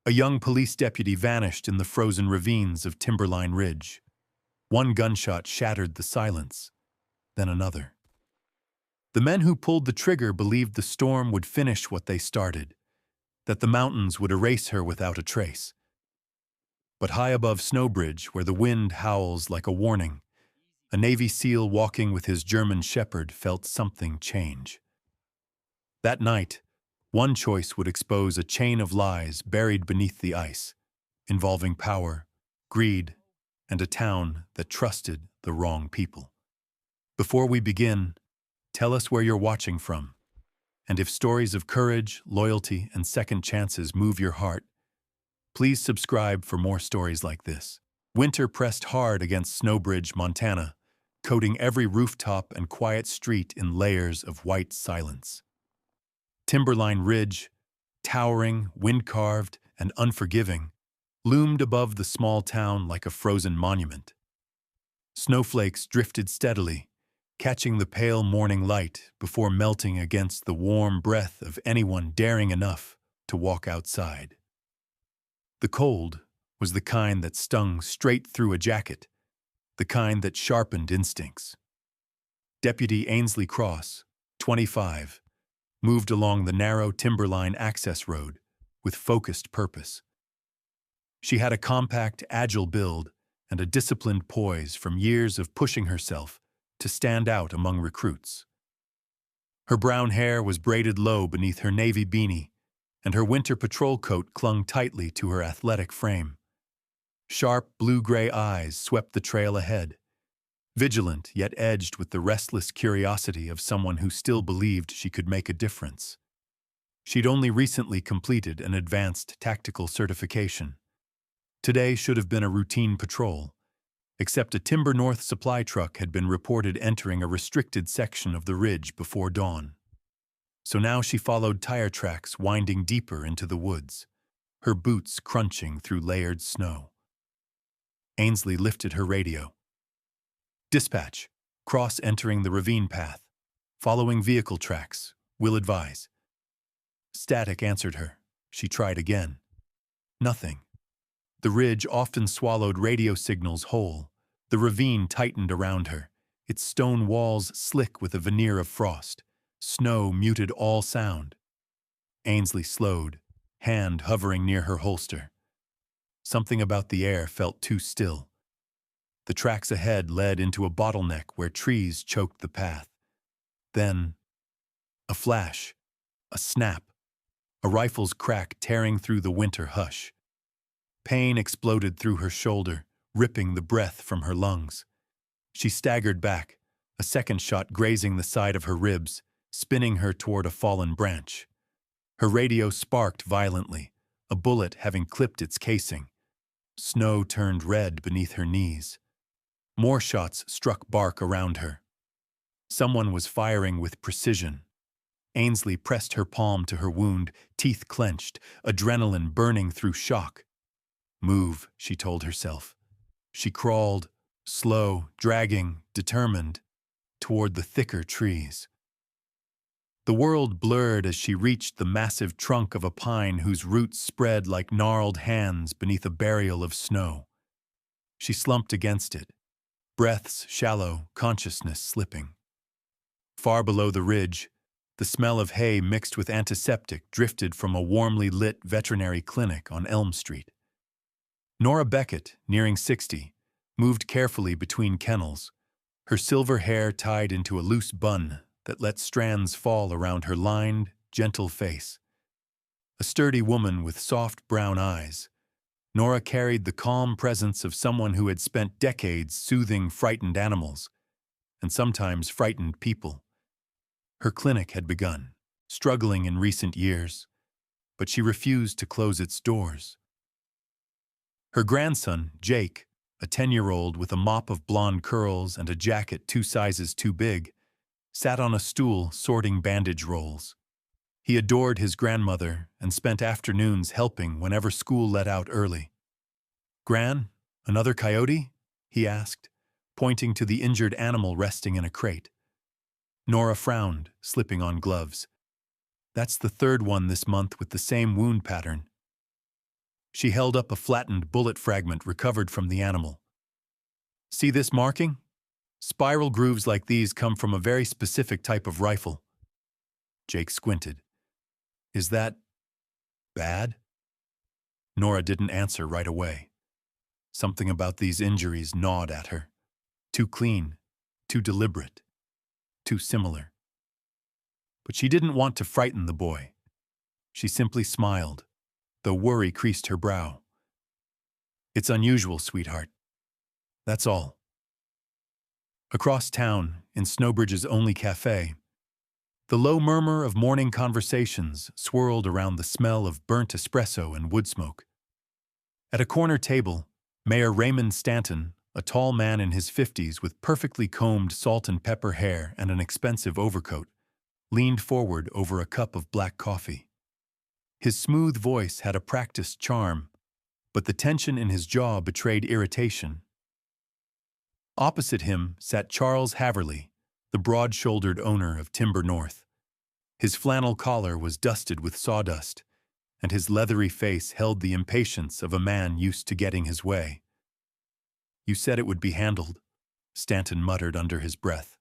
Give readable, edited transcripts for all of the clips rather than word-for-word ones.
A young police deputy vanished in the frozen ravines of Timberline Ridge. One gunshot shattered the silence, then another. The men who pulled the trigger believed the storm would finish what they started, that the mountains would erase her without a trace. But high above Snowbridge, where the wind howls like a warning, a Navy SEAL walking with his German shepherd felt something change. That night, one choice would expose a chain of lies buried beneath the ice, involving power, greed, and a town that trusted the wrong people. Before we begin, tell us where you're watching from, and if stories of courage, loyalty, and second chances move your heart, please subscribe for more stories like this. Winter pressed hard against Snowbridge, Montana, coating every rooftop and quiet street in layers of white silence. Timberline Ridge, towering, wind-carved, and unforgiving, loomed above the small town like a frozen monument. Snowflakes drifted steadily, catching the pale morning light before melting against the warm breath of anyone daring enough to walk outside. The cold was the kind that stung straight through a jacket, the kind that sharpened instincts. Deputy Ainsley Cross, 25, moved along the narrow Timberline access road with focused purpose. She had a compact, agile build and a disciplined poise from years of pushing herself to stand out among recruits. Her brown hair was braided low beneath her navy beanie, and her winter patrol coat clung tightly to her athletic frame. Sharp, blue-gray eyes swept the trail ahead, vigilant yet edged with the restless curiosity of someone who still believed she could make a difference. She'd only recently completed an advanced tactical certification. Today should have been a routine patrol, except a Timber North supply truck had been reported entering a restricted section of the ridge before dawn. So now she followed tire tracks winding deeper into the woods, her boots crunching through layered snow. Ainsley lifted her radio. "Dispatch, cross entering the ravine path. Following vehicle tracks, will advise." Static answered her. She tried again. Nothing. The ridge often swallowed radio signals whole. The ravine tightened around her, its stone walls slick with a veneer of frost. Snow muted all sound. Ainsley slowed, hand hovering near her holster. Something about the air felt too still. The tracks ahead led into a bottleneck where trees choked the path. Then, a flash, a snap, a rifle's crack tearing through the winter hush. Pain exploded through her shoulder, ripping the breath from her lungs. She staggered back, a second shot grazing the side of her ribs, spinning her toward a fallen branch. Her radio sparked violently, a bullet having clipped its casing. Snow turned red beneath her knees. More shots struck bark around her. Someone was firing with precision. Ainsley pressed her palm to her wound, teeth clenched, adrenaline burning through shock. "Move," she told herself. She crawled, slow, dragging, determined, toward the thicker trees. The world blurred as she reached the massive trunk of a pine whose roots spread like gnarled hands beneath a burial of snow. She slumped against it, breaths shallow, consciousness slipping. Far below the ridge, the smell of hay mixed with antiseptic drifted from a warmly lit veterinary clinic on Elm Street. Nora Beckett, nearing 60, moved carefully between kennels, her silver hair tied into a loose bun that let strands fall around her lined, gentle face. A sturdy woman with soft brown eyes, Nora carried the calm presence of someone who had spent decades soothing frightened animals, and sometimes frightened people. Her clinic had begun, struggling in recent years, but she refused to close its doors. Her grandson, Jake, a 10-year-old with a mop of blonde curls and a jacket 2 sizes too big, sat on a stool sorting bandage rolls. He adored his grandmother and spent afternoons helping whenever school let out early. "Gran, another coyote?" he asked, pointing to the injured animal resting in a crate. Nora frowned, slipping on gloves. "That's the third one this month with the same wound pattern." She held up a flattened bullet fragment recovered from the animal. See this marking? Spiral grooves like these come from a very specific type of rifle. Jake squinted. Is that bad? Nora didn't answer right away. Something about these injuries gnawed at her. Too clean, too deliberate, too similar. But she didn't want to frighten the boy. She simply smiled, though worry creased her brow. It's unusual, sweetheart. That's all. Across town, in Snowbridge's only cafe, the low murmur of morning conversations swirled around the smell of burnt espresso and wood smoke. At a corner table, Mayor Raymond Stanton, a tall man in his 50s with perfectly combed salt and pepper hair and an expensive overcoat, leaned forward over a cup of black coffee. His smooth voice had a practiced charm, but the tension in his jaw betrayed irritation. Opposite him sat Charles Haverly, the broad-shouldered owner of Timber North. His flannel collar was dusted with sawdust, and his leathery face held the impatience of a man used to getting his way. You said it would be handled, Stanton muttered under his breath.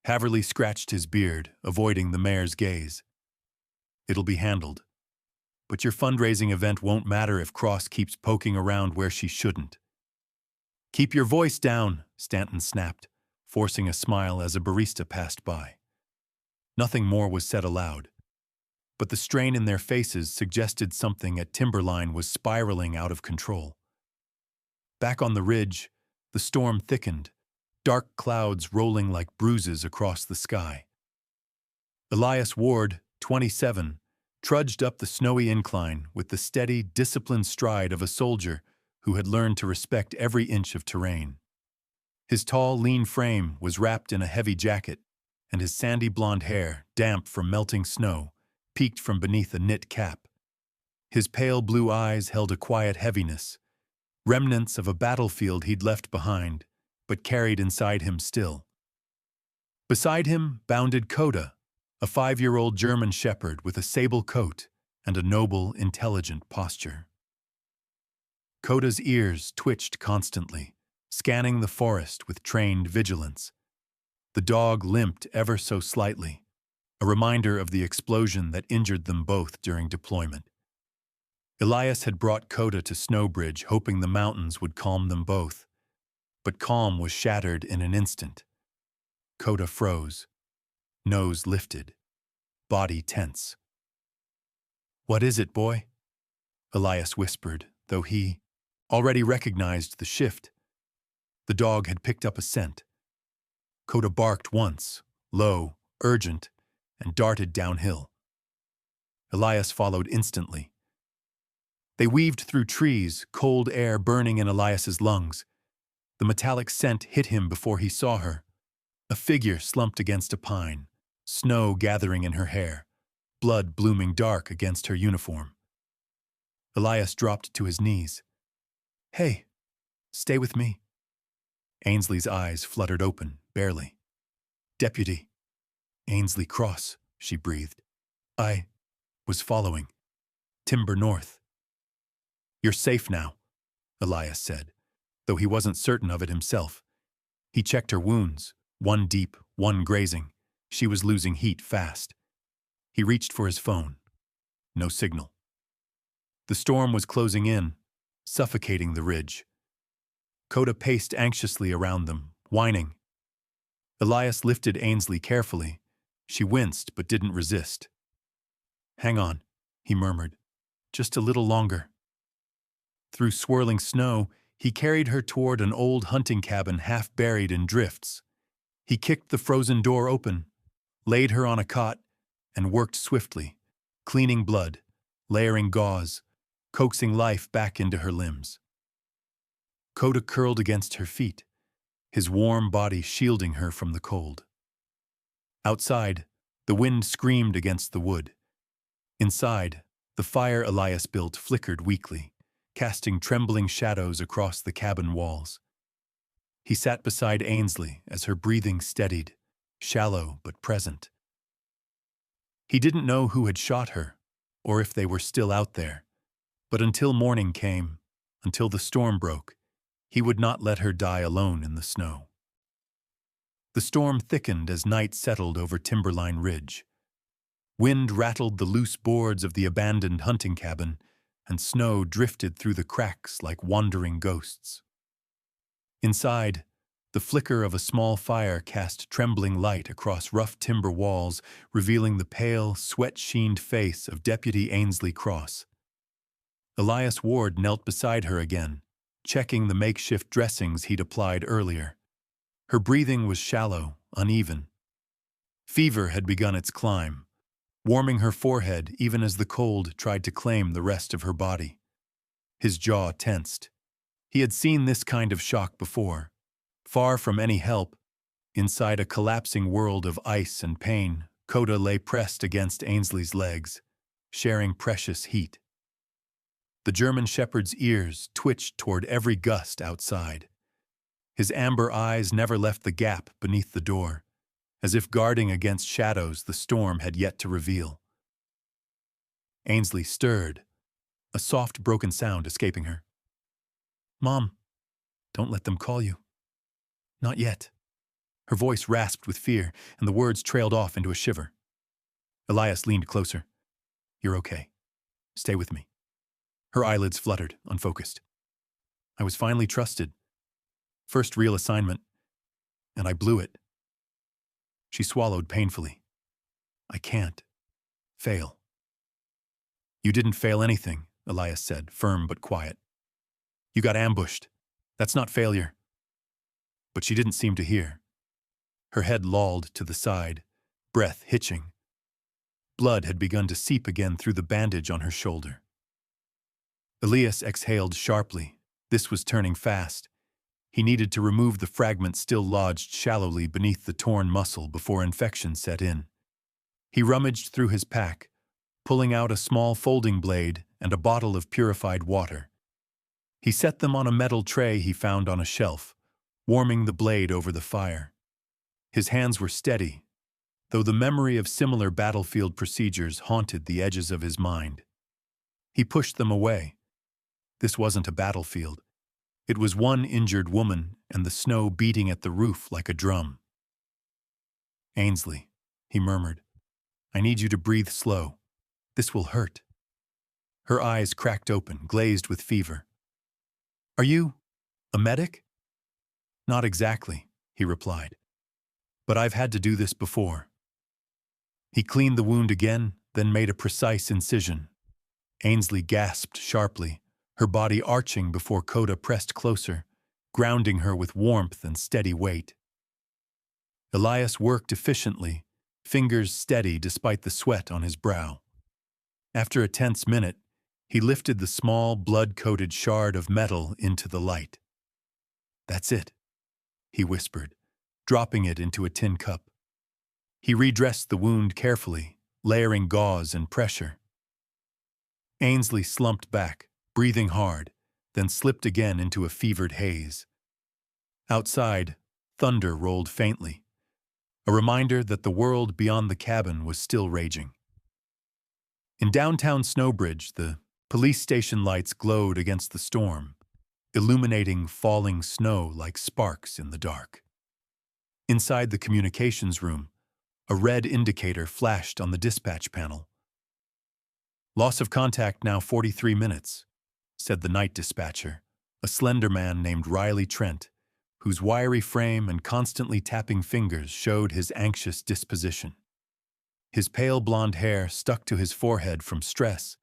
Haverly scratched his beard, avoiding the mayor's gaze. It'll be handled. But your fundraising event won't matter if Cross keeps poking around where she shouldn't. Keep your voice down, Stanton snapped, forcing a smile as a barista passed by. Nothing more was said aloud, but the strain in their faces suggested something at Timberline was spiraling out of control. Back on the ridge, the storm thickened, dark clouds rolling like bruises across the sky. Elias Ward, 27, trudged up the snowy incline with the steady, disciplined stride of a soldier who had learned to respect every inch of terrain. His tall, lean frame was wrapped in a heavy jacket, and his sandy blonde hair, damp from melting snow, peeked from beneath a knit cap. His pale blue eyes held a quiet heaviness, remnants of a battlefield he'd left behind, but carried inside him still. Beside him bounded Coda, a 5-year-old German shepherd with a sable coat and a noble, intelligent posture. Coda's ears twitched constantly, scanning the forest with trained vigilance. The dog limped ever so slightly, a reminder of the explosion that injured them both during deployment. Elias had brought Coda to Snowbridge hoping the mountains would calm them both, but calm was shattered in an instant. Coda froze, nose lifted, body tense. "What is it, boy?" Elias whispered, though he already recognized the shift. The dog had picked up a scent. Coda barked once, low, urgent, and darted downhill. Elias followed instantly. They weaved through trees, cold air burning in Elias's lungs. The metallic scent hit him before he saw her. A figure slumped against a pine, snow gathering in her hair, blood blooming dark against her uniform. Elias dropped to his knees. "Hey, stay with me." Ainsley's eyes fluttered open, barely. "Deputy Ainsley Cross," she breathed. "I was following. Timber North." "You're safe now," Elias said, though he wasn't certain of it himself. He checked her wounds, one deep, one grazing. She was losing heat fast. He reached for his phone. No signal. The storm was closing in, suffocating the ridge. Coda paced anxiously around them, whining. Elias lifted Ainsley carefully. She winced but didn't resist. "Hang on," he murmured. "Just a little longer." Through swirling snow, he carried her toward an old hunting cabin half buried in drifts. He kicked the frozen door open, laid her on a cot, and worked swiftly, cleaning blood, layering gauze, coaxing life back into her limbs. Coda curled against her feet, his warm body shielding her from the cold. Outside, the wind screamed against the wood. Inside, the fire Elias built flickered weakly, casting trembling shadows across the cabin walls. He sat beside Ainsley as her breathing steadied, shallow but present. He didn't know who had shot her, or if they were still out there, But until morning came, until the storm broke, he would not let her die alone in the snow. The storm thickened as night settled over Timberline Ridge. Wind rattled the loose boards of the abandoned hunting cabin, and snow drifted through the cracks like wandering ghosts. Inside, the flicker of a small fire cast trembling light across rough timber walls, revealing the pale, sweat-sheened face of Deputy Ainsley Cross. Elias Ward knelt beside her again, checking the makeshift dressings he'd applied earlier. Her breathing was shallow, uneven. Fever had begun its climb, warming her forehead even as the cold tried to claim the rest of her body. His jaw tensed. He had seen this kind of shock before. Far from any help, inside a collapsing world of ice and pain, Coda lay pressed against Ainsley's legs, sharing precious heat. The German shepherd's ears twitched toward every gust outside. His amber eyes never left the gap beneath the door, as if guarding against shadows the storm had yet to reveal. Ainsley stirred, a soft, broken sound escaping her. "Mom, don't let them call you." "Not yet." Her voice rasped with fear, and the words trailed off into a shiver. Elias leaned closer. "You're okay. Stay with me." Her eyelids fluttered, unfocused. "I was finally trusted. First real assignment, and I blew it." She swallowed painfully. "I can't fail." "You didn't fail anything," Elias said, firm but quiet. "You got ambushed. That's not failure." But she didn't seem to hear. Her head lolled to the side, breath hitching. Blood had begun to seep again through the bandage on her shoulder. Elias exhaled sharply. This was turning fast. He needed to remove the fragment still lodged shallowly beneath the torn muscle before infection set in. He rummaged through his pack, pulling out a small folding blade and a bottle of purified water. He set them on a metal tray he found on a shelf, warming the blade over the fire. His hands were steady, though the memory of similar battlefield procedures haunted the edges of his mind. He pushed them away. This wasn't a battlefield. It was one injured woman and the snow beating at the roof like a drum. "Ainsley," he murmured, "I need you to breathe slow. This will hurt." Her eyes cracked open, glazed with fever. "Are you a medic?" "Not exactly," he replied. "But I've had to do this before." He cleaned the wound again, then made a precise incision. Ainsley gasped sharply, her body arching before Coda pressed closer, grounding her with warmth and steady weight. Elias worked efficiently, fingers steady despite the sweat on his brow. After a tense minute, he lifted the small, blood-coated shard of metal into the light. "That's it," he whispered, dropping it into a tin cup. He redressed the wound carefully, layering gauze and pressure. Ainsley slumped back, breathing hard, then slipped again into a fevered haze. Outside, thunder rolled faintly, a reminder that the world beyond the cabin was still raging. In downtown Snowbridge, the police station lights glowed against the storm, illuminating falling snow like sparks in the dark. Inside the communications room, a red indicator flashed on the dispatch panel. "Loss of contact now 43 minutes, said the night dispatcher, a slender man named Riley Trent, whose wiry frame and constantly tapping fingers showed his anxious disposition. His pale blonde hair stuck to his forehead from stress,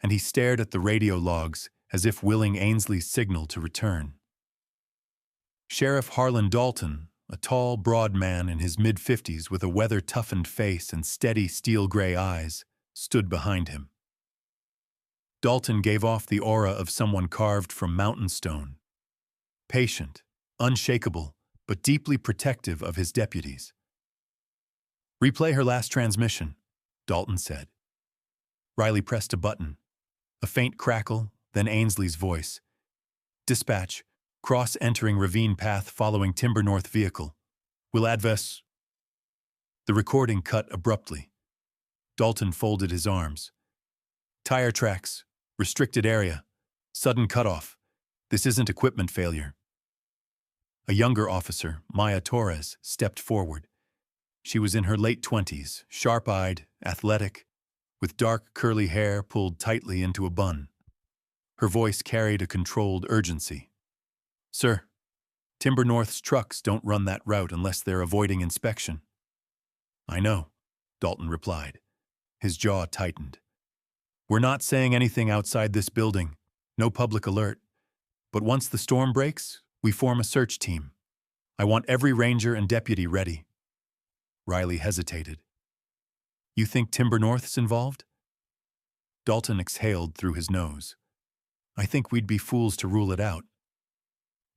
and he stared at the radio logs as if willing Ainsley's signal to return. Sheriff Harlan Dalton, a tall, broad man in his mid-50s with a weather-toughened face and steady steel-gray eyes, stood behind him. Dalton gave off the aura of someone carved from mountain stone. Patient, unshakable, but deeply protective of his deputies. "Replay her last transmission," Dalton said. Riley pressed a button. A faint crackle, then Ainsley's voice. "Dispatch, cross entering ravine path following Timber North vehicle. Will advance." The recording cut abruptly. Dalton folded his arms. "Tire tracks," Restricted area. Sudden cutoff. This isn't equipment failure. A younger officer, Maya Torres, stepped forward. She was in her late 20s, sharp-eyed, athletic, with dark curly hair pulled tightly into a bun. Her voice carried a controlled urgency. "Sir, Timber North's trucks don't run that route unless they're avoiding inspection." "I know," Dalton replied. His jaw tightened. "We're not saying anything outside this building. No public alert. But once the storm breaks, we form a search team. I want every ranger and deputy ready." Riley hesitated. "You think Timber North's involved?" Dalton exhaled through his nose. "I think we'd be fools to rule it out."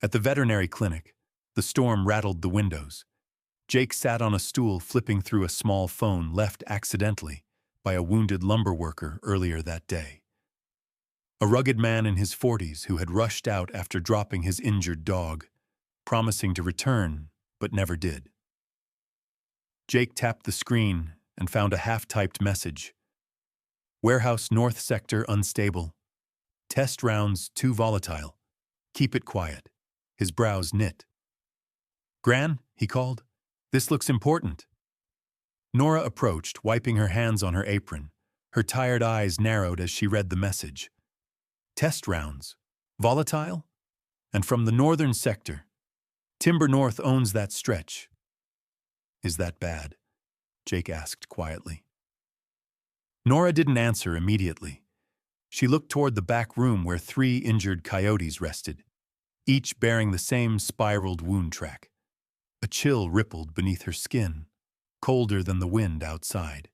At the veterinary clinic, the storm rattled the windows. Jake sat on a stool flipping through a small phone left accidentally by a wounded lumber worker earlier that day. A rugged man in his 40s who had rushed out after dropping his injured dog, promising to return, but never did. Jake tapped the screen and found a half-typed message. "Warehouse North Sector unstable. Test rounds too volatile. Keep it quiet." His brows knit. "Gran," he called, "this looks important." Nora approached, wiping her hands on her apron. Her tired eyes narrowed as she read the message. "Test rounds? Volatile? And from the northern sector. Timber North owns that stretch." "Is that bad?" Jake asked quietly. Nora didn't answer immediately. She looked toward the back room where 3 injured coyotes rested, each bearing the same spiraled wound track. A chill rippled beneath her skin, colder than the wind outside.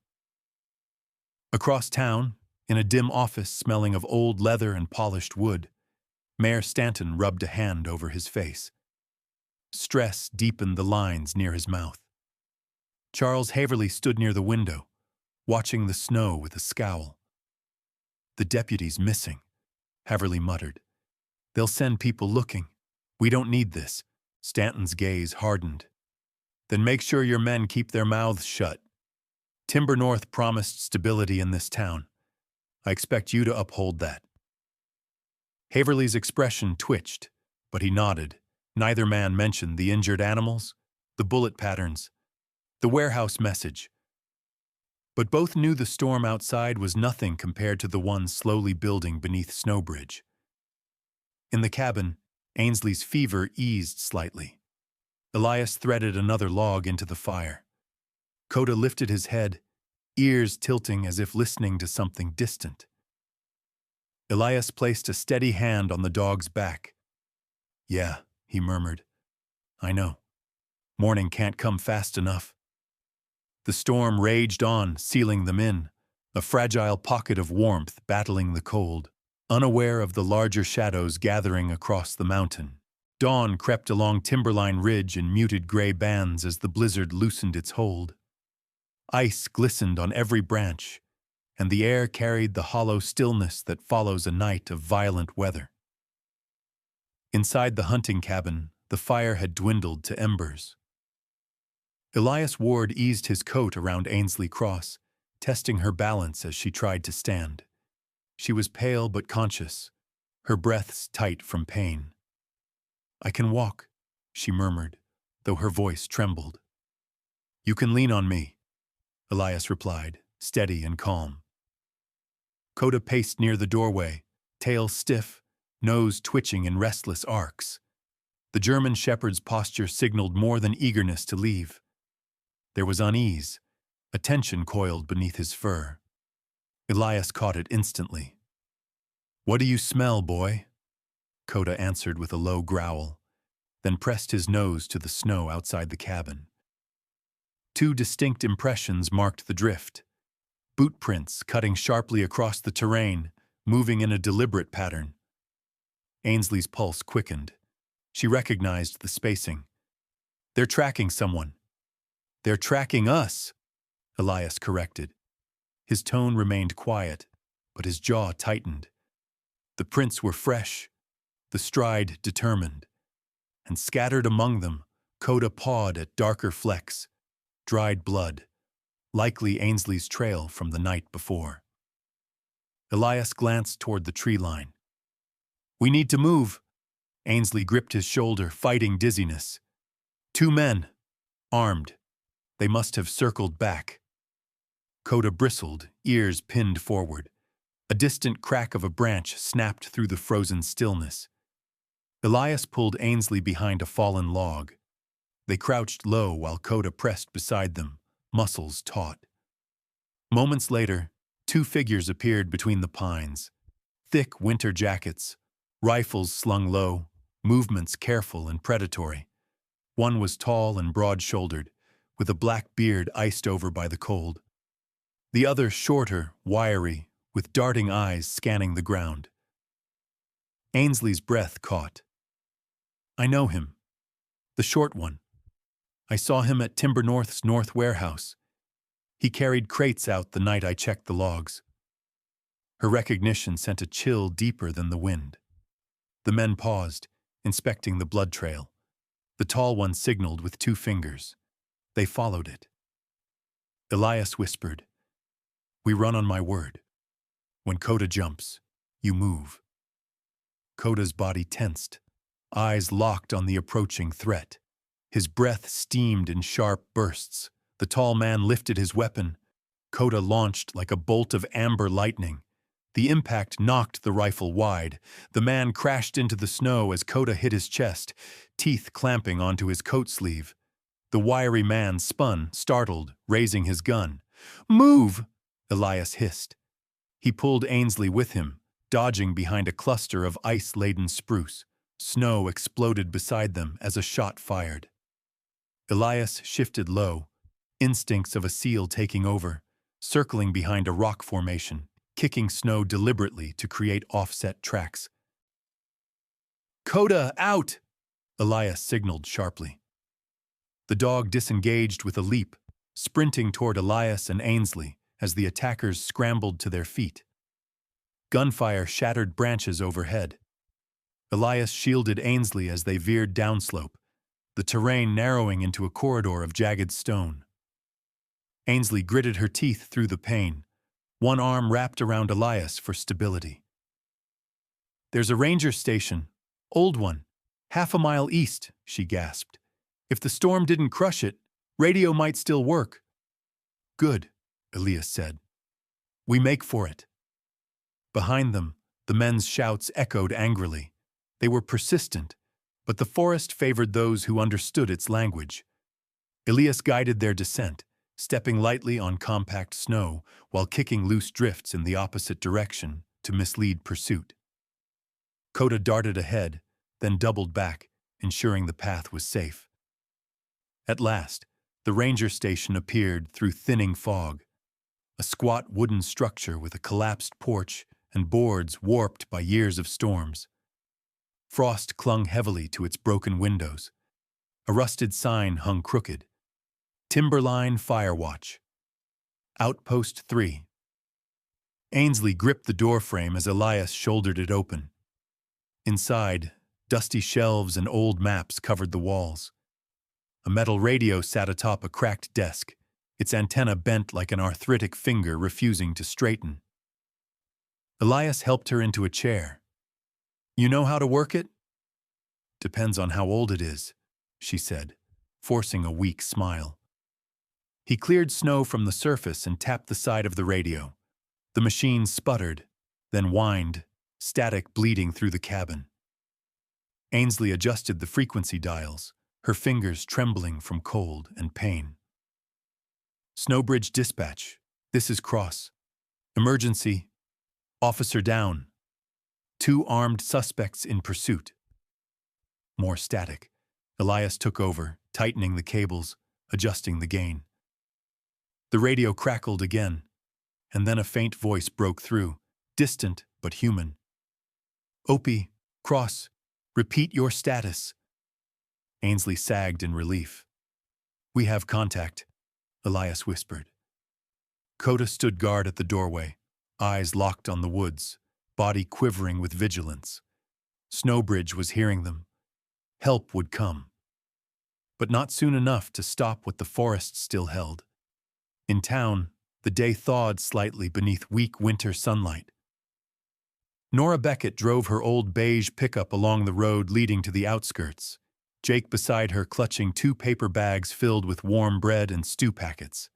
Across town, in a dim office smelling of old leather and polished wood, Mayor Stanton rubbed a hand over his face. Stress deepened the lines near his mouth. Charles Haverly stood near the window, watching the snow with a scowl. "The deputy's missing," Haverly muttered. "They'll send people looking. We don't need this." Stanton's gaze hardened. "Then make sure your men keep their mouths shut. Timber North promised stability in this town. I expect you to uphold that." Haverly's expression twitched, but he nodded. Neither man mentioned the injured animals, the bullet patterns, the warehouse message. But both knew the storm outside was nothing compared to the one slowly building beneath Snowbridge. In the cabin, Ainsley's fever eased slightly. Elias threaded another log into the fire. Coda lifted his head, ears tilting as if listening to something distant. Elias placed a steady hand on the dog's back. "Yeah," he murmured. "I know. Morning can't come fast enough." The storm raged on, sealing them in, a fragile pocket of warmth battling the cold, unaware of the larger shadows gathering across the mountain. Dawn crept along Timberline Ridge in muted gray bands as the blizzard loosened its hold. Ice glistened on every branch, and the air carried the hollow stillness that follows a night of violent weather. Inside the hunting cabin, the fire had dwindled to embers. Elias Ward eased his coat around Ainsley Cross, testing her balance as she tried to stand. She was pale but conscious, her breaths tight from pain. "I can walk," she murmured, though her voice trembled. "You can lean on me," Elias replied, steady and calm. Coda paced near the doorway, tail stiff, nose twitching in restless arcs. The German shepherd's posture signaled more than eagerness to leave. There was unease, a tension coiled beneath his fur. Elias caught it instantly. "What do you smell, boy?" Coda answered with a low growl, then pressed his nose to the snow outside the cabin. 2 distinct impressions marked the drift. Boot prints cutting sharply across the terrain, moving in a deliberate pattern. Ainsley's pulse quickened. She recognized the spacing. "They're tracking someone." "They're tracking us," Elias corrected. His tone remained quiet, but his jaw tightened. The prints were fresh, the stride determined, and scattered among them, Coda pawed at darker flecks, dried blood, likely Ainsley's trail from the night before. Elias glanced toward the tree line. "We need to move." Ainsley gripped his shoulder, fighting dizziness. Two men, armed. They must have circled back. Coda bristled, ears pinned forward. A distant crack of a branch snapped through the frozen stillness. Elias pulled Ainsley behind a fallen log. They crouched low while Coda pressed beside them, muscles taut. Moments later, two figures appeared between the pines. Thick winter jackets, rifles slung low, movements careful and predatory. One was tall and broad-shouldered, with a black beard iced over by the cold. The other shorter, wiry, with darting eyes scanning the ground. Ainsley's breath caught. "I know him. The short one. I saw him at Timber North's North Warehouse. He carried crates out the night I checked the logs." Her recognition sent a chill deeper than the wind. The men paused, inspecting the blood trail. The tall one signaled with two fingers. They followed it. Elias whispered, "We run on my word. When Coda jumps, you move." Coda's body tensed, eyes locked on the approaching threat. His breath steamed in sharp bursts. The tall man lifted his weapon. Coda launched like a bolt of amber lightning. The impact knocked the rifle wide. The man crashed into the snow as Coda hit his chest, teeth clamping onto his coat sleeve. The wiry man spun, startled, raising his gun. "Move!" Elias hissed. He pulled Ainsley with him, dodging behind a cluster of ice-laden spruce. Snow exploded beside them as a shot fired. Elias shifted low, instincts of a seal taking over, circling behind a rock formation, kicking snow deliberately to create offset tracks. "Coda, out!" Elias signaled sharply. The dog disengaged with a leap, sprinting toward Elias and Ainsley as the attackers scrambled to their feet. Gunfire shattered branches overhead. Elias shielded Ainsley as they veered downslope, the terrain narrowing into a corridor of jagged stone. Ainsley gritted her teeth through the pain, one arm wrapped around Elias for stability. "There's a ranger station, old one, half a mile east," she gasped. "If the storm didn't crush it, radio might still work." "Good," Elias said. "We make for it." Behind them, the men's shouts echoed angrily. They were persistent, but the forest favored those who understood its language. Elias guided their descent, stepping lightly on compact snow while kicking loose drifts in the opposite direction to mislead pursuit. Coda darted ahead, then doubled back, ensuring the path was safe. At last, the ranger station appeared through thinning fog, a squat wooden structure with a collapsed porch and boards warped by years of storms. Frost clung heavily to its broken windows. A rusted sign hung crooked. "Timberline Fire Watch. Outpost 3. Ainsley gripped the doorframe as Elias shouldered it open. Inside, dusty shelves and old maps covered the walls. A metal radio sat atop a cracked desk, its antenna bent like an arthritic finger refusing to straighten. Elias helped her into a chair. "You know how to work it?" "Depends on how old it is," she said, forcing a weak smile. He cleared snow from the surface and tapped the side of the radio. The machine sputtered, then whined, static bleeding through the cabin. Ainsley adjusted the frequency dials, her fingers trembling from cold and pain. "Snowbridge Dispatch, this is Cross. Emergency. Officer down. 2 armed suspects in pursuit." More static. Elias took over, tightening the cables, adjusting the gain. The radio crackled again, and then a faint voice broke through, distant but human. "Opie, Cross, repeat your status." Ainsley sagged in relief. "We have contact," Elias whispered. Coda stood guard at the doorway, eyes locked on the woods, body quivering with vigilance. Snowbridge was hearing them. Help would come. But not soon enough to stop what the forest still held. In town, the day thawed slightly beneath weak winter sunlight. Nora Beckett drove her old beige pickup along the road leading to the outskirts, Jake beside her clutching 2 paper bags filled with warm bread and stew packets.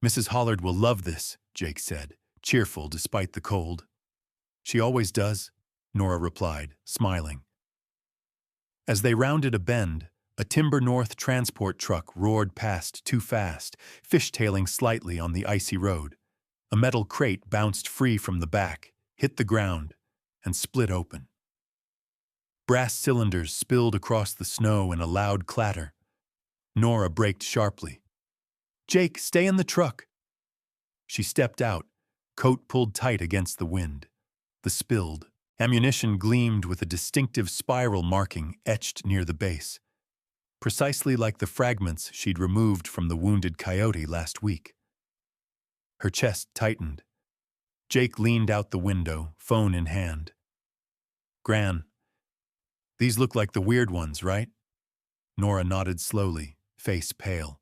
"Mrs. Hollard will love this," Jake said, cheerful despite the cold. "She always does," Nora replied, smiling. As they rounded a bend, a Timber North transport truck roared past too fast, fishtailing slightly on the icy road. A metal crate bounced free from the back, hit the ground, and split open. Brass cylinders spilled across the snow in a loud clatter. Nora braked sharply. "Jake, stay in the truck." She stepped out, coat pulled tight against the wind. The spilled ammunition gleamed with a distinctive spiral marking etched near the base, precisely like the fragments she'd removed from the wounded coyote last week. Her chest tightened. Jake leaned out the window, phone in hand. "Gran, these look like the weird ones, right?" Nora nodded slowly, face pale.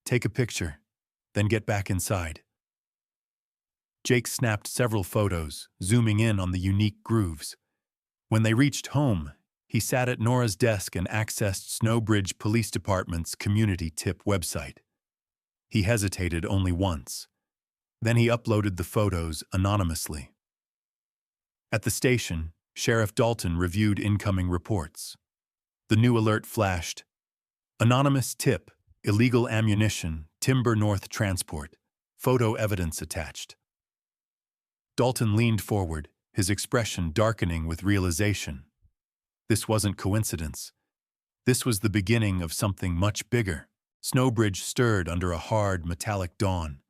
"Take a picture, then get back inside." Jake snapped several photos, zooming in on the unique grooves. When they reached home, he sat at Nora's desk and accessed Snowbridge Police Department's community tip website. He hesitated only once. Then he uploaded the photos anonymously. At the station, Sheriff Dalton reviewed incoming reports. The new alert flashed: "Anonymous tip, illegal ammunition, Timber North transport, photo evidence attached." Dalton leaned forward, his expression darkening with realization. This wasn't coincidence. This was the beginning of something much bigger. Snowbridge stirred under a hard, metallic dawn.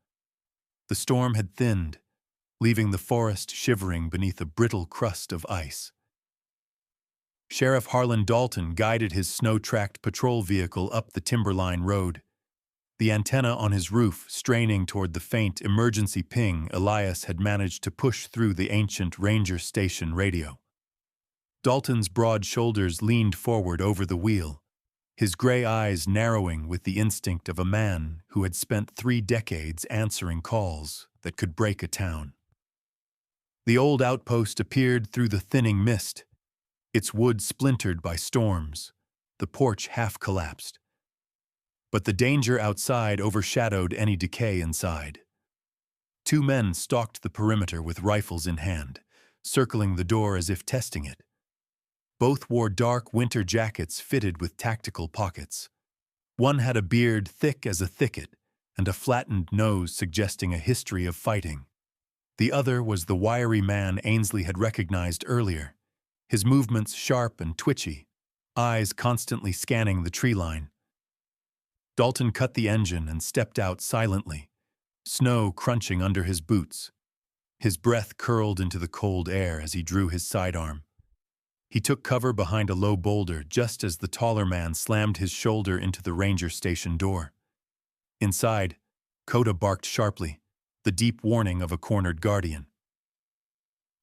The storm had thinned, leaving the forest shivering beneath a brittle crust of ice. Sheriff Harlan Dalton guided his snow-tracked patrol vehicle up the Timberline Road, the antenna on his roof straining toward the faint emergency ping Elias had managed to push through the ancient ranger station radio. Dalton's broad shoulders leaned forward over the wheel, his gray eyes narrowing with the instinct of a man who had spent 3 decades answering calls that could break a town. The old outpost appeared through the thinning mist, its wood splintered by storms, the porch half collapsed. But the danger outside overshadowed any decay inside. 2 men stalked the perimeter with rifles in hand, circling the door as if testing it. Both wore dark winter jackets fitted with tactical pockets. One had a beard thick as a thicket and a flattened nose suggesting a history of fighting. The other was the wiry man Ainsley had recognized earlier, his movements sharp and twitchy, eyes constantly scanning the tree line. Dalton cut the engine and stepped out silently, snow crunching under his boots. His breath curled into the cold air as he drew his sidearm. He took cover behind a low boulder just as the taller man slammed his shoulder into the ranger station door. Inside, Coda barked sharply, the deep warning of a cornered guardian.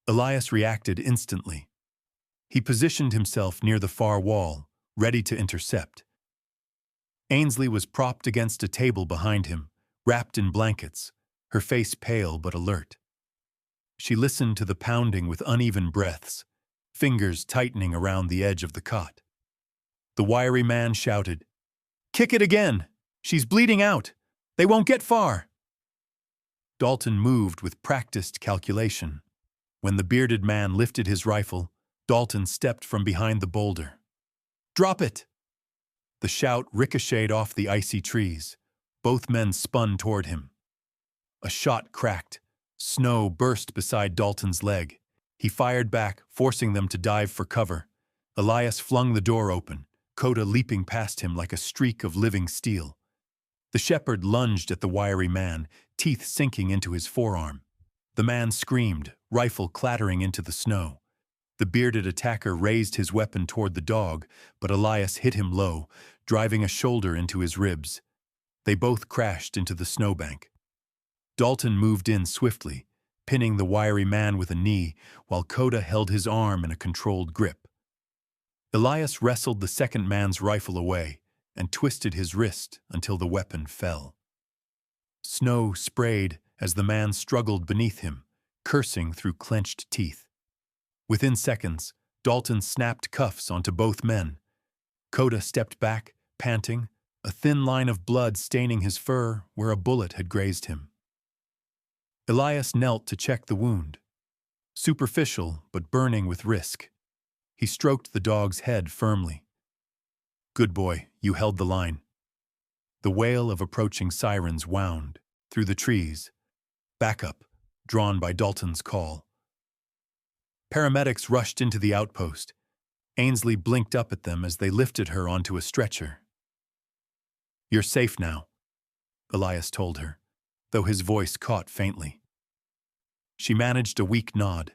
Elias reacted instantly. He positioned himself near the far wall, ready to intercept. Ainsley was propped against a table behind him, wrapped in blankets, her face pale but alert. She listened to the pounding with uneven breaths, fingers tightening around the edge of the cot. The wiry man shouted, "Kick it again! She's bleeding out! They won't get far!" Dalton moved with practiced calculation. When the bearded man lifted his rifle, Dalton stepped from behind the boulder. "Drop it!" The shout ricocheted off the icy trees. Both men spun toward him. A shot cracked. Snow burst beside Dalton's leg. He fired back, forcing them to dive for cover. Elias flung the door open, Coda leaping past him like a streak of living steel. The shepherd lunged at the wiry man, teeth sinking into his forearm. The man screamed, rifle clattering into the snow. The bearded attacker raised his weapon toward the dog, but Elias hit him low, driving a shoulder into his ribs. They both crashed into the snowbank. Dalton moved in swiftly, pinning the wiry man with a knee, while Coda held his arm in a controlled grip. Elias wrestled the second man's rifle away and twisted his wrist until the weapon fell. Snow sprayed as the man struggled beneath him, cursing through clenched teeth. Within seconds, Dalton snapped cuffs onto both men. Coda stepped back, panting, a thin line of blood staining his fur where a bullet had grazed him. Elias knelt to check the wound. Superficial, but burning with risk. He stroked the dog's head firmly. "Good boy, you held the line." The wail of approaching sirens wound through the trees. Backup, drawn by Dalton's call. Paramedics rushed into the outpost. Ainsley blinked up at them as they lifted her onto a stretcher. "You're safe now," Elias told her, though his voice caught faintly. She managed a weak nod,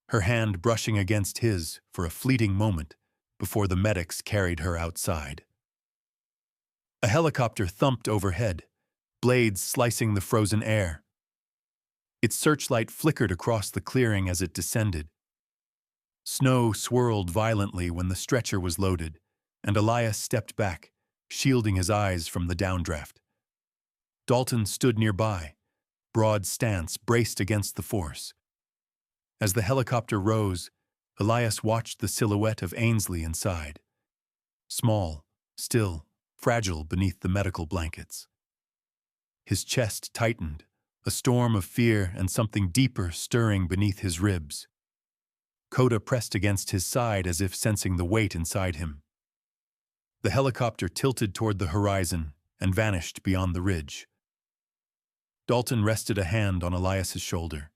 her hand brushing against his for a fleeting moment before the medics carried her outside. A helicopter thumped overhead, blades slicing the frozen air. Its searchlight flickered across the clearing as it descended. Snow swirled violently when the stretcher was loaded, and Elias stepped back, shielding his eyes from the downdraft. Dalton stood nearby, broad stance braced against the force. As the helicopter rose, Elias watched the silhouette of Ainsley inside. Small, still, fragile beneath the medical blankets. His chest tightened, a storm of fear and something deeper stirring beneath his ribs. Coda pressed against his side as if sensing the weight inside him. The helicopter tilted toward the horizon and vanished beyond the ridge. Dalton rested a hand on Elias's shoulder.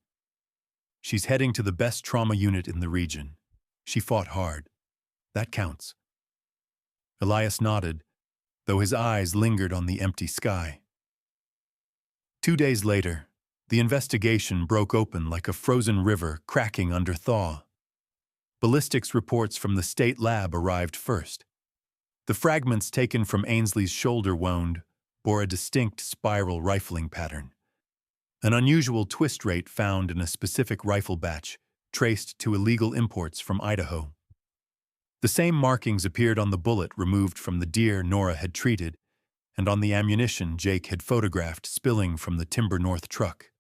"She's heading to the best trauma unit in the region. She fought hard. That counts." Elias nodded, though his eyes lingered on the empty sky. 2 days later, the investigation broke open like a frozen river cracking under thaw. Ballistics reports from the state lab arrived first. The fragments taken from Ainsley's shoulder wound bore a distinct spiral rifling pattern. An unusual twist rate found in a specific rifle batch, traced to illegal imports from Idaho. The same markings appeared on the bullet removed from the deer Nora had treated, and on the ammunition Jake had photographed spilling from the Timber North truck.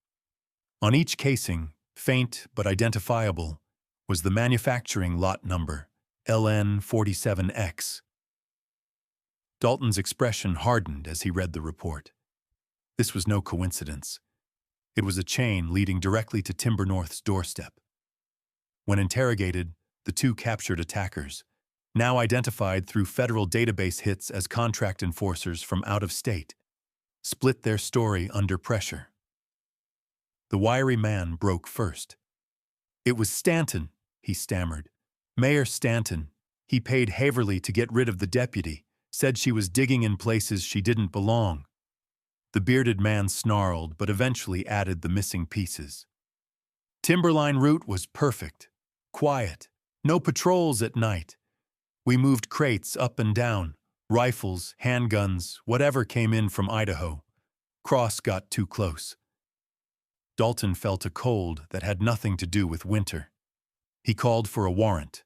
On each casing, faint but identifiable, was the manufacturing lot number, LN47X. Dalton's expression hardened as he read the report. This was no coincidence. It was a chain leading directly to Timber North's doorstep. When interrogated, the two captured attackers, now identified through federal database hits as contract enforcers from out of state, split their story under pressure. The wiry man broke first. "It was Stanton," he stammered. "Mayor Stanton. He paid Haverly to get rid of the deputy, said she was digging in places she didn't belong." The bearded man snarled, but eventually added the missing pieces. "Timberline route was perfect. Quiet. No patrols at night. We moved crates up and down, rifles, handguns, whatever came in from Idaho. Cross got too close." Dalton felt a cold that had nothing to do with winter. He called for a warrant.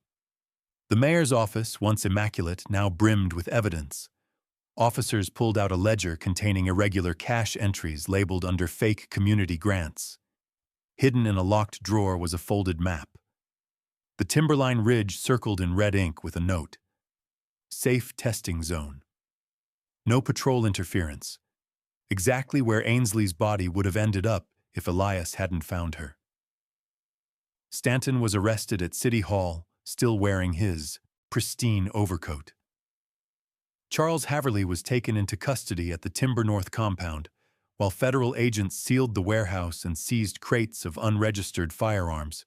The mayor's office, once immaculate, now brimmed with evidence. Officers pulled out a ledger containing irregular cash entries labeled under fake community grants. Hidden in a locked drawer was a folded map. The Timberline Ridge circled in red ink with a note. "Safe testing zone. No patrol interference. Exactly where Ainsley's body would have ended up if Elias hadn't found her." Stanton was arrested at City Hall, still wearing his pristine overcoat. Charles Haverly was taken into custody at the Timber North compound, while federal agents sealed the warehouse and seized crates of unregistered firearms.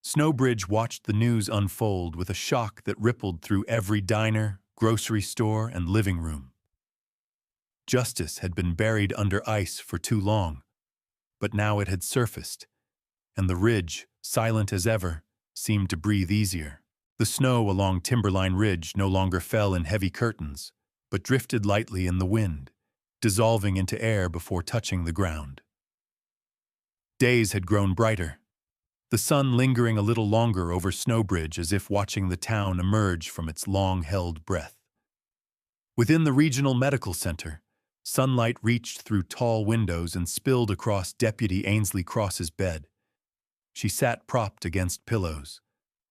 Snowbridge watched the news unfold with a shock that rippled through every diner, grocery store, and living room. Justice had been buried under ice for too long, but now it had surfaced, and the ridge, silent as ever, seemed to breathe easier. The snow along Timberline Ridge no longer fell in heavy curtains, but drifted lightly in the wind, dissolving into air before touching the ground. Days had grown brighter, the sun lingering a little longer over Snowbridge as if watching the town emerge from its long-held breath. Within the regional medical center, sunlight reached through tall windows and spilled across Deputy Ainsley Cross's bed. She sat propped against pillows,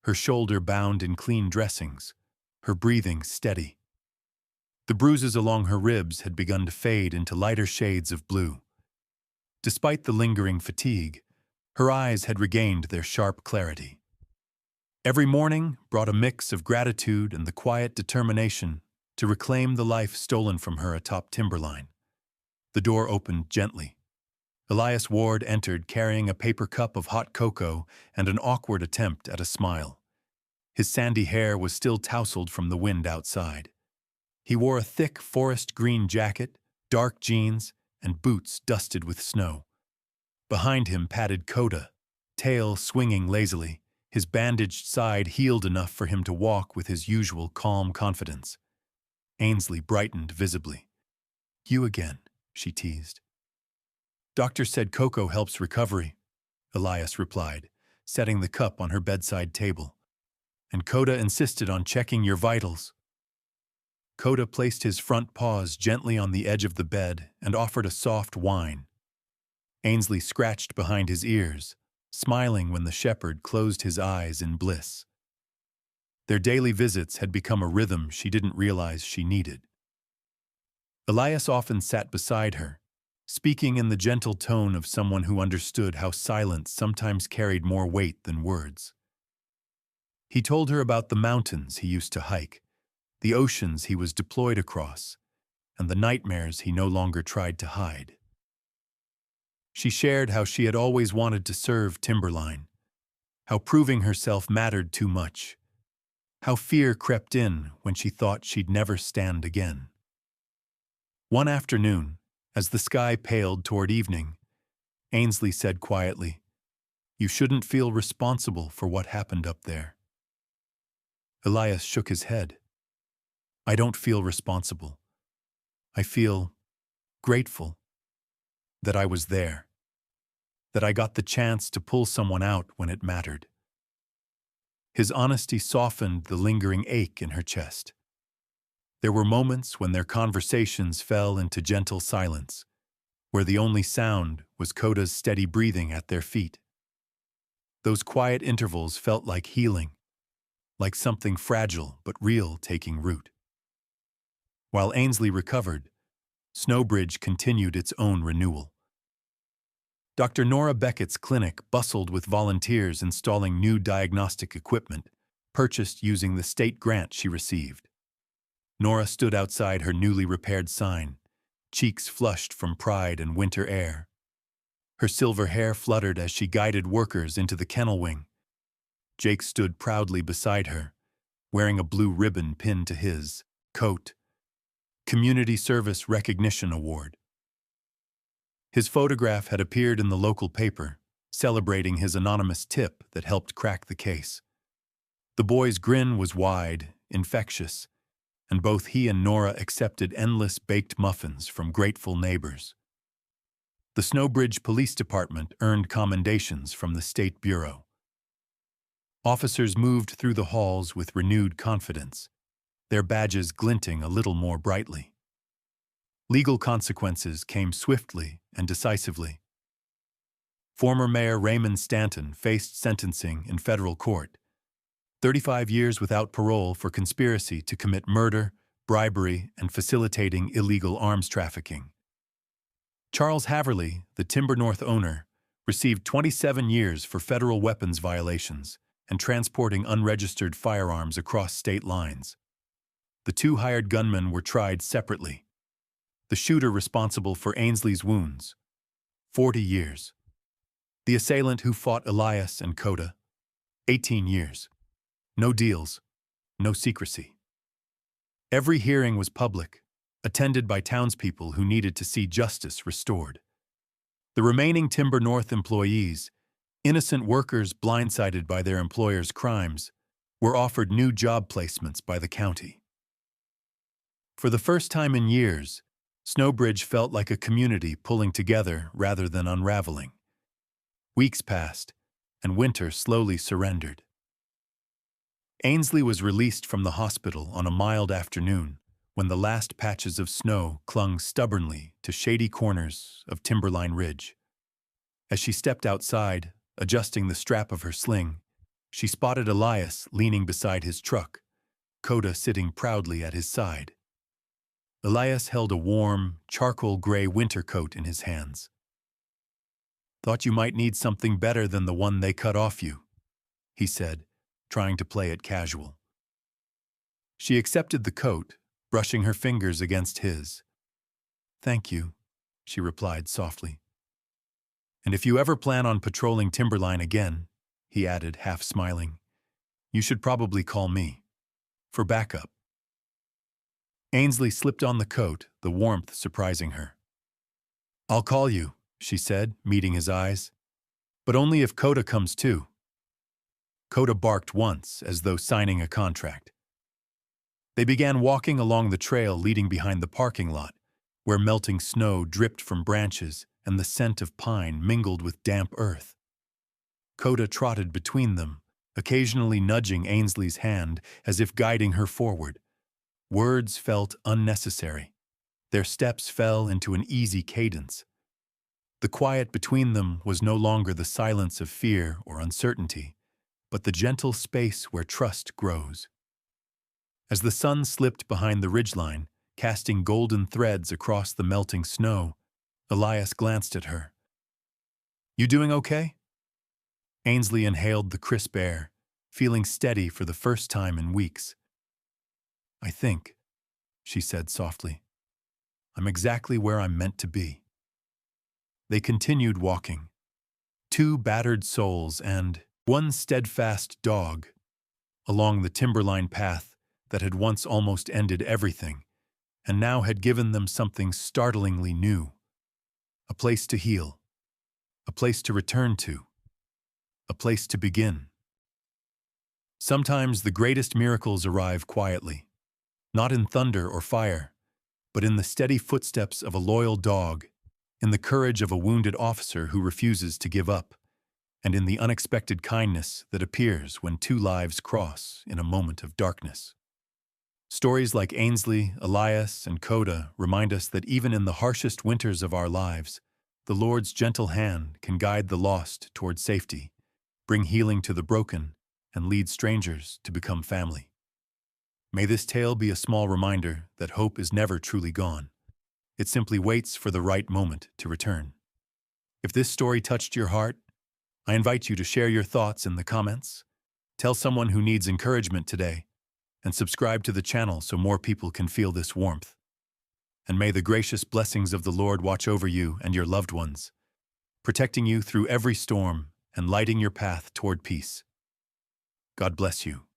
her shoulder bound in clean dressings, her breathing steady. The bruises along her ribs had begun to fade into lighter shades of blue. Despite the lingering fatigue, her eyes had regained their sharp clarity. Every morning brought a mix of gratitude and the quiet determination to reclaim the life stolen from her atop timberline. The door opened gently. Elias Ward entered carrying a paper cup of hot cocoa and an awkward attempt at a smile. His sandy hair was still tousled from the wind outside. He wore a thick forest green jacket, dark jeans, and boots dusted with snow. Behind him padded Coda, tail swinging lazily, his bandaged side healed enough for him to walk with his usual calm confidence. Ainsley brightened visibly. "You again," she teased. "Doctor said cocoa helps recovery," Elias replied, setting the cup on her bedside table. "And Coda insisted on checking your vitals." Coda placed his front paws gently on the edge of the bed and offered a soft whine. Ainsley scratched behind his ears, smiling when the shepherd closed his eyes in bliss. Their daily visits had become a rhythm she didn't realize she needed. Elias often sat beside her, speaking in the gentle tone of someone who understood how silence sometimes carried more weight than words. He told her about the mountains he used to hike, the oceans he was deployed across, and the nightmares he no longer tried to hide. She shared how she had always wanted to serve Timberline, how proving herself mattered too much, how fear crept in when she thought she'd never stand again. One afternoon, as the sky paled toward evening, Ainsley said quietly, "You shouldn't feel responsible for what happened up there." Elias shook his head. "I don't feel responsible. I feel grateful that I was there, that I got the chance to pull someone out when it mattered." His honesty softened the lingering ache in her chest. There were moments when their conversations fell into gentle silence, where the only sound was Coda's steady breathing at their feet. Those quiet intervals felt like healing, like something fragile but real taking root. While Ainsley recovered, Snowbridge continued its own renewal. Dr. Nora Beckett's clinic bustled with volunteers installing new diagnostic equipment, purchased using the state grant she received. Nora stood outside her newly repaired sign, cheeks flushed from pride and winter air. Her silver hair fluttered as she guided workers into the kennel wing. Jake stood proudly beside her, wearing a blue ribbon pinned to his coat. Community Service Recognition Award. His photograph had appeared in the local paper, celebrating his anonymous tip that helped crack the case. The boy's grin was wide, infectious, and both he and Nora accepted endless baked muffins from grateful neighbors. The Snowbridge Police Department earned commendations from the State Bureau. Officers moved through the halls with renewed confidence, their badges glinting a little more brightly. Legal consequences came swiftly and decisively. Former Mayor Raymond Stanton faced sentencing in federal court, 35 years without parole for conspiracy to commit murder, bribery, and facilitating illegal arms trafficking. Charles Haverly, the Timber North owner, received 27 years for federal weapons violations and transporting unregistered firearms across state lines. The two hired gunmen were tried separately. The shooter responsible for Ainsley's wounds, 40 years. The assailant who fought Elias and Coda, 18 years. No deals, no secrecy. Every hearing was public, attended by townspeople who needed to see justice restored. The remaining Timber North employees, innocent workers blindsided by their employers' crimes, were offered new job placements by the county. For the first time in years, Snowbridge felt like a community pulling together rather than unraveling. Weeks passed, and winter slowly surrendered. Ainsley was released from the hospital on a mild afternoon when the last patches of snow clung stubbornly to shady corners of Timberline Ridge. As she stepped outside, Adjusting the strap of her sling, she spotted Elias leaning beside his truck, Coda sitting proudly at his side. Elias held a warm, charcoal-gray winter coat in his hands. "Thought you might need something better than the one they cut off you," he said, trying to play it casual. She accepted the coat, brushing her fingers against his. "Thank you," she replied softly. "And if you ever plan on patrolling Timberline again," he added, half smiling, "you should probably call me. For backup." Ainsley slipped on the coat, the warmth surprising her. "I'll call you," she said, meeting his eyes. "But only if Coda comes too." Coda barked once, as though signing a contract. They began walking along the trail leading behind the parking lot, where melting snow dripped from branches and the scent of pine mingled with damp earth. Coda trotted between them, occasionally nudging Ainsley's hand as if guiding her forward. Words felt unnecessary. Their steps fell into an easy cadence. The quiet between them was no longer the silence of fear or uncertainty, but the gentle space where trust grows. As the sun slipped behind the ridgeline, casting golden threads across the melting snow, Elias glanced at her. "You doing okay?" Ainsley inhaled the crisp air, feeling steady for the first time in weeks. "I think," she said softly, "I'm exactly where I'm meant to be." They continued walking. Two battered souls and one steadfast dog along the timberline path that had once almost ended everything and now had given them something startlingly new. A place to heal. A place to return to. A place to begin. Sometimes the greatest miracles arrive quietly, not in thunder or fire, but in the steady footsteps of a loyal dog, in the courage of a wounded officer who refuses to give up, and in the unexpected kindness that appears when two lives cross in a moment of darkness. Stories like Ainsley, Elias, and Coda remind us that even in the harshest winters of our lives, the Lord's gentle hand can guide the lost toward safety, bring healing to the broken, and lead strangers to become family. May this tale be a small reminder that hope is never truly gone. It simply waits for the right moment to return. If this story touched your heart, I invite you to share your thoughts in the comments, tell someone who needs encouragement today, and subscribe to the channel so more people can feel this warmth. And may the gracious blessings of the Lord watch over you and your loved ones, protecting you through every storm and lighting your path toward peace. God bless you.